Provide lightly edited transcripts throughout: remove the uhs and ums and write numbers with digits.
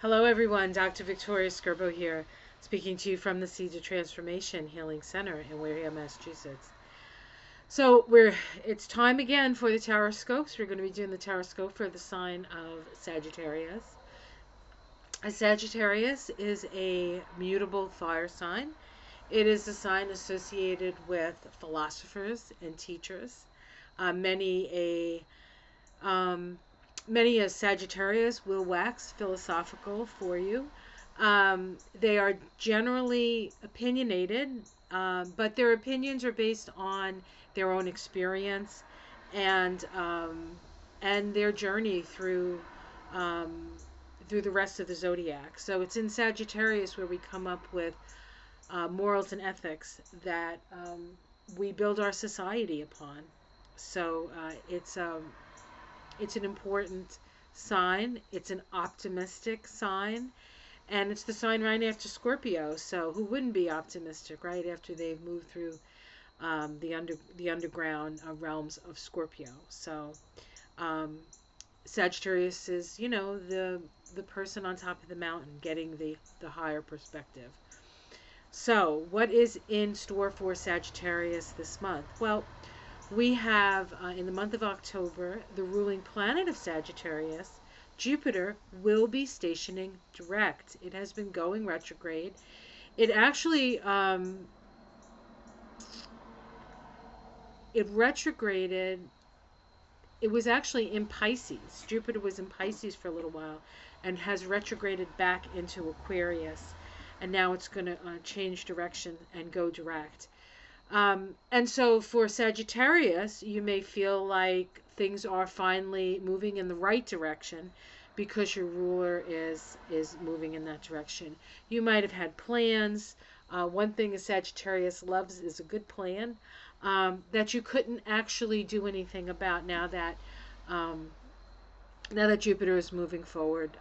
Hello everyone, Dr. Victoria Skirbo here, speaking to you from the Seeds of Transformation Healing Center in Wareham, Massachusetts. So it's time again for the Tarot Scopes. We're going to be doing the Tarot Scope for the sign of Sagittarius. A Sagittarius is a mutable fire sign. It is a sign associated with philosophers and teachers. Um, Many a Sagittarius will wax philosophical for you. They are generally opinionated, but their opinions are based on their own experience and their journey through the rest of the zodiac. So it's in Sagittarius where we come up with morals and ethics that we build our society upon. So it's an important sign. It's an optimistic sign. And it's the sign right after Scorpio. So who wouldn't be optimistic right after they've moved through the underground realms of Scorpio? So Sagittarius is, the person on top of the mountain getting the higher perspective. So what is in store for Sagittarius this month? Well, we have, in the month of October, the ruling planet of Sagittarius, Jupiter, will be stationing direct. It has been going retrograde. It actually, it retrograded. It was actually in Pisces. Jupiter was in Pisces for a little while and has retrograded back into Aquarius. And now it's going to change direction and go direct. And so for Sagittarius, you may feel like things are finally moving in the right direction because your ruler is moving in that direction. You might have had plans. One thing a Sagittarius loves is a good plan that you couldn't actually do anything about now that Jupiter is moving forward.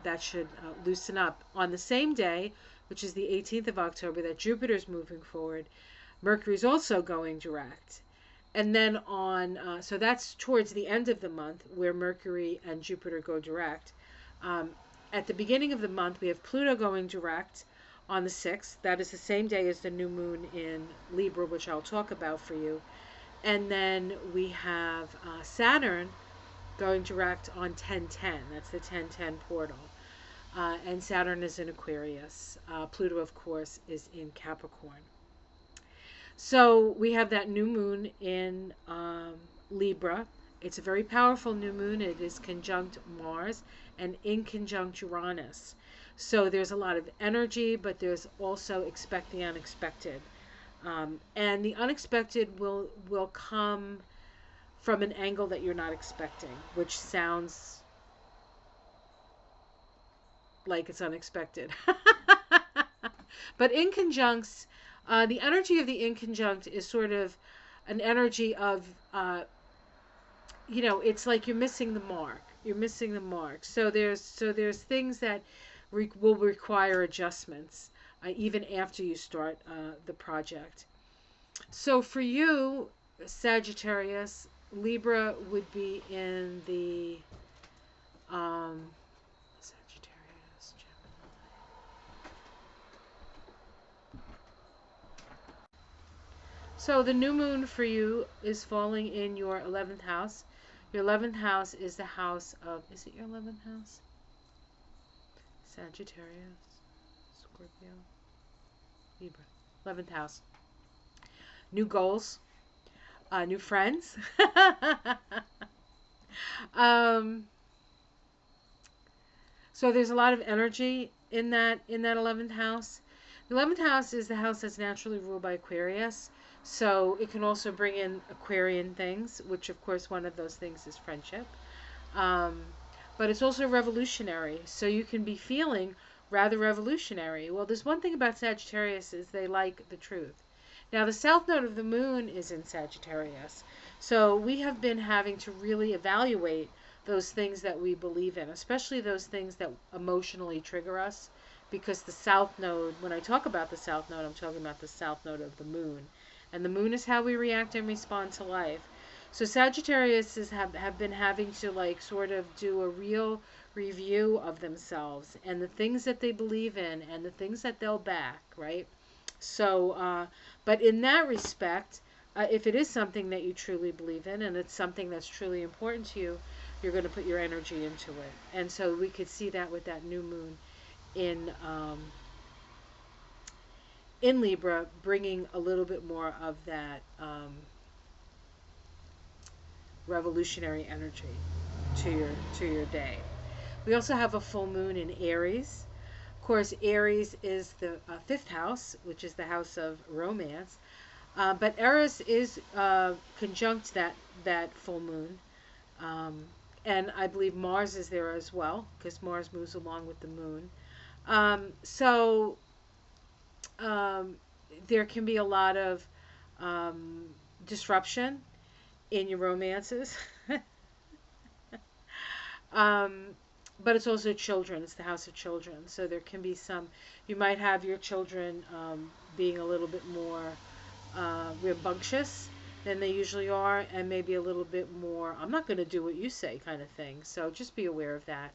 That should loosen up. On the same day, which is the 18th of October, that Jupiter is moving forward, Mercury is also going direct. And then so that's towards the end of the month where Mercury and Jupiter go direct. At the beginning of the month, we have Pluto going direct on the 6th. That is the same day as the new moon in Libra, which I'll talk about for you. And then we have Saturn going direct on 10/10. That's the 10/10 portal. And Saturn is in Aquarius. Pluto, of course, is in Capricorn. So we have that new moon in Libra. It's a very powerful new moon. It is conjunct Mars and in conjunct Uranus. So there's a lot of energy, but there's also expect the unexpected. And the unexpected will come from an angle that you're not expecting, which sounds like it's unexpected. But inconjuncts, the energy of the inconjunct is sort of an energy of, it's like you're missing the mark. You're missing the mark. So there's things that will require adjustments even after you start the project. So for you, Sagittarius, Libra would be in the Sagittarius, Gemini. So the new moon for you is falling in your 11th house. Your 11th house is the house of, is it your 11th house? Sagittarius, Scorpio, Libra. 11th house. New goals, new friends. So there's a lot of energy in that 11th house. The 11th house is the house that's naturally ruled by Aquarius. So it can also bring in Aquarian things, which of course one of those things is friendship. But it's also revolutionary. So you can be feeling rather revolutionary. Well, there's one thing about Sagittarius is they like the truth. Now, the south node of the moon is in Sagittarius. So we have been having to really evaluate those things that we believe in, especially those things that emotionally trigger us. Because the south node, when I talk about the south node, I'm talking about the south node of the moon. And the moon is how we react and respond to life. So Sagittarius have been having to sort of do a real review of themselves and the things that they believe in and the things that they'll back, right? So, but in that respect, if it is something that you truly believe in and it's something that's truly important to you, you're going to put your energy into it. And so we could see that with that new moon in Libra, bringing a little bit more of that revolutionary energy to your day. We also have a full moon in Aries. Of course, Aries is the fifth house, which is the house of romance. But Eris is conjunct that full moon. And I believe Mars is there as well, because Mars moves along with the moon. So there can be a lot of disruption in your romances. But it's also children. It's the house of children. So there can be some, you might have your children being a little bit more rambunctious than they usually are, and maybe a little bit more, I'm not going to do what you say kind of thing. So just be aware of that.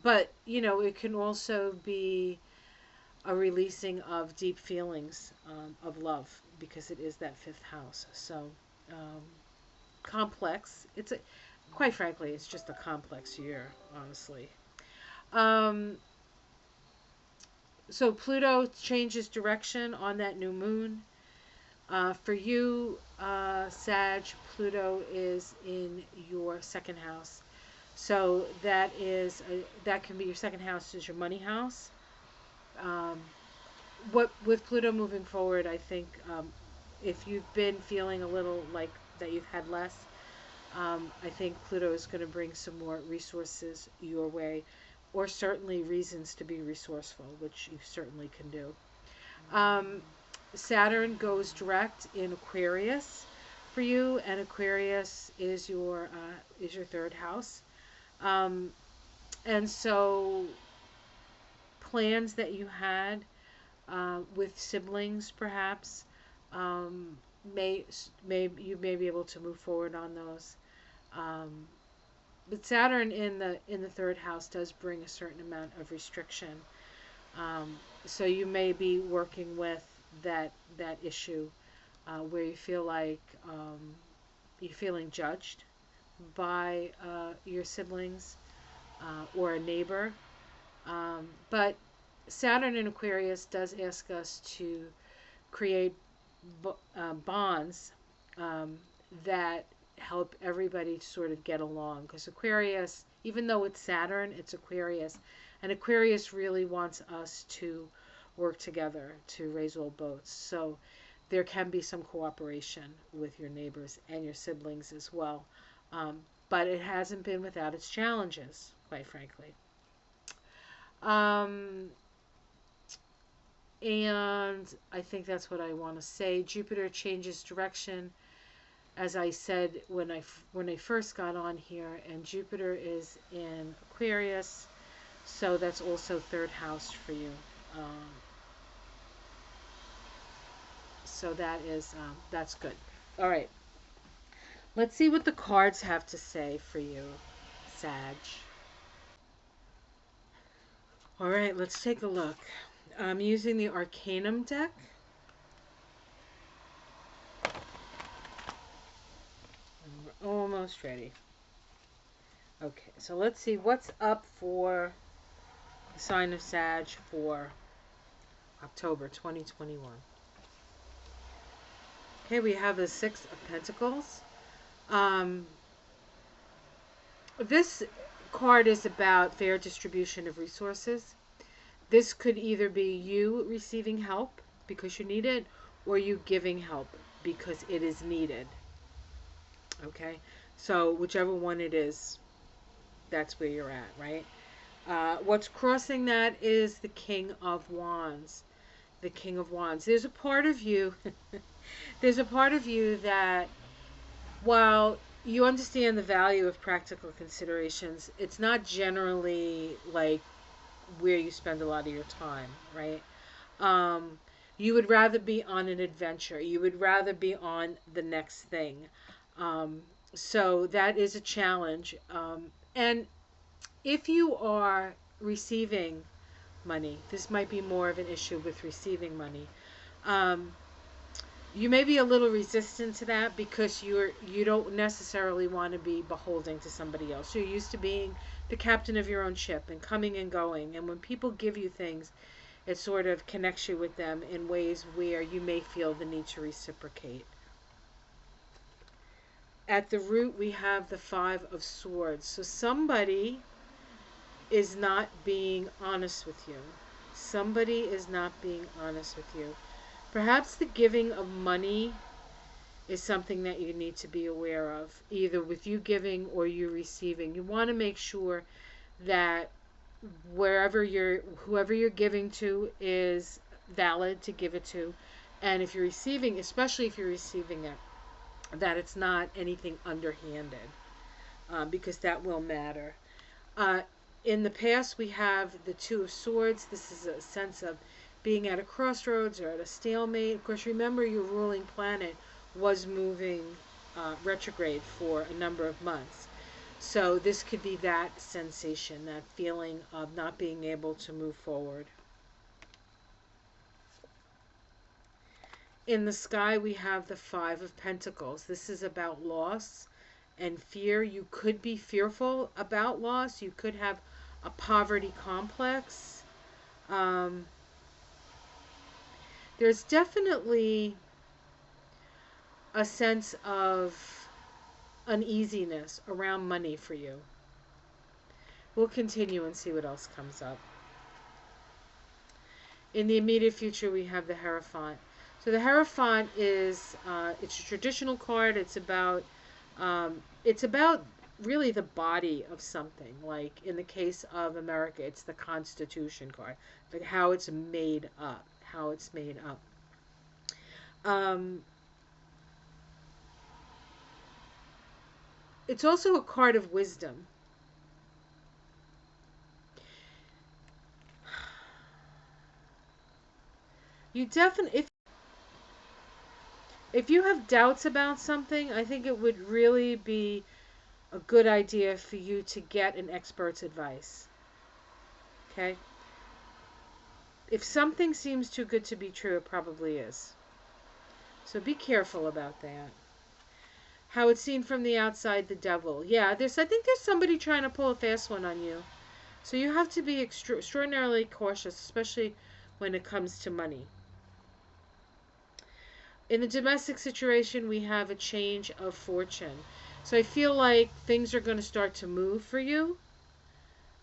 But, you know, it can also be a releasing of deep feelings of love, because it is that fifth house. So complex. Quite frankly, it's just a complex year, honestly. So Pluto changes direction on that new moon. For you, Sag, Pluto is in your second house. So that can be your second house is your money house. With Pluto moving forward, I think if you've been feeling a little like that you've had less, I think Pluto is going to bring some more resources your way, or certainly reasons to be resourceful, which you certainly can do. Saturn goes direct in Aquarius for you, and Aquarius is your third house. And so plans that you had with siblings, perhaps, you may be able to move forward on those. But Saturn in the third house does bring a certain amount of restriction. So you may be working with that issue where you feel like you're feeling judged by your siblings or a neighbor. But Saturn in Aquarius does ask us to create bonds that help everybody to sort of get along. Because Aquarius, even though it's Saturn, it's Aquarius. And Aquarius really wants us to work together to raise all boats. So there can be some cooperation with your neighbors and your siblings as well. But it hasn't been without its challenges, quite frankly. And I think that's what I want to say. Jupiter changes direction, as I said when I first got on here, and Jupiter is in Aquarius, so that's also third house for you. So that's good. All right. Let's see what the cards have to say for you, Sag. All right, let's take a look. I'm using the Arcanum Deck. And we're almost ready. Okay, so let's see what's up for the sign of Sag for October 2021. Okay, we have the Six of Pentacles. This card is about fair distribution of resources. This could either be you receiving help because you need it, or you giving help because it is needed. Okay, so whichever one it is, that's where you're at, right? What's crossing that is the King of Wands. The King of Wands. There's a part of you, there's a part of you that, while you understand the value of practical considerations, it's not generally like where you spend a lot of your time, right? You would rather be on an adventure. You would rather be on the next thing. So that is a challenge. And If you are receiving money, this might be more of an issue with receiving money. Um, you may be a little resistant to that because you don't necessarily want to be beholden to somebody else. You're used to being the captain of your own ship and coming and going. And when people give you things, it sort of connects you with them in ways where you may feel the need to reciprocate. At the root, we have the Five of Swords. So somebody is not being honest with you. Somebody is not being honest with you. Perhaps the giving of money is something that you need to be aware of, either with you giving or you receiving. You want to make sure that whoever you're giving to is valid to give it to, and if you're receiving, especially if you're receiving it, that it's not anything underhanded, because that will matter. Uh, in the past, we have the Two of Swords. This is a sense of being at a crossroads or at a stalemate. Of course, remember your ruling planet was moving retrograde for a number of months. So this could be that sensation, that feeling of not being able to move forward. In the sky, we have the Five of Pentacles. This is about loss and fear. You could be fearful about loss. You could have a poverty complex. There's definitely a sense of uneasiness around money for you. We'll continue and see what else comes up. In the immediate future, we have the Hierophant. So the Hierophant is it's a traditional card. It's about really the body of something. Like in the case of America, it's the Constitution card, like how it's made up, how it's made up. It's also a card of wisdom. You definitely, if you have doubts about something, I think it would really be a good idea for you to get an expert's advice. Okay? If something seems too good to be true, it probably is. So be careful about that. How it's seen from the outside, the devil. Yeah, I think there's somebody trying to pull a fast one on you. So you have to be extraordinarily cautious, especially when it comes to money. In the domestic situation, we have a change of fortune. So I feel like things are going to start to move for you.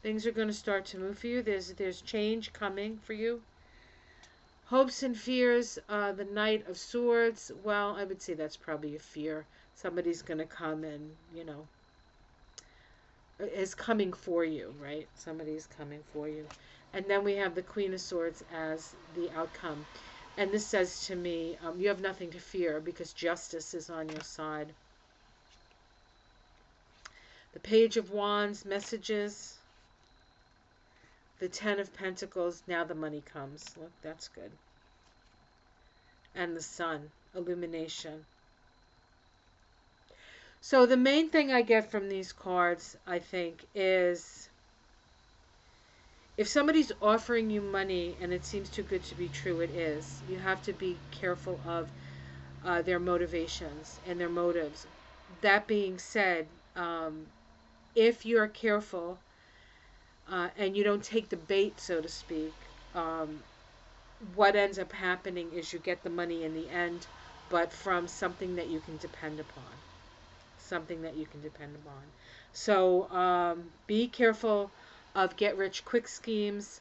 Things are going to start to move for you. There's change coming for you. Hopes and fears, the Knight of Swords. Well, I would say that's probably a fear. Somebody's going to come and, is coming for you, right? Somebody's coming for you. And then we have the Queen of Swords as the outcome. And this says to me, you have nothing to fear because justice is on your side. The Page of Wands, messages. The Ten of Pentacles, now the money comes. Look, that's good. And the Sun, illumination. So the main thing I get from these cards, I think, is if somebody's offering you money and it seems too good to be true, it is. You have to be careful of their motivations and their motives. That being said, if you're careful and you don't take the bait, so to speak, what ends up happening is you get the money in the end, but from something that you can depend upon. Something that you can depend upon. So be careful of get-rich-quick schemes.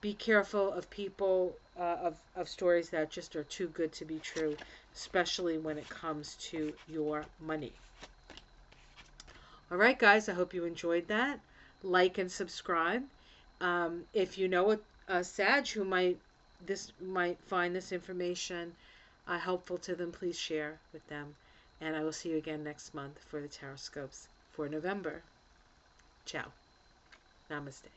Be careful of people, of stories that just are too good to be true, especially when it comes to your money. All right, guys, I hope you enjoyed that. Like and subscribe. If you know a Sag who might find this information helpful to them, please share with them. And I will see you again next month for the Tarot Scopes for November. Ciao. Namaste.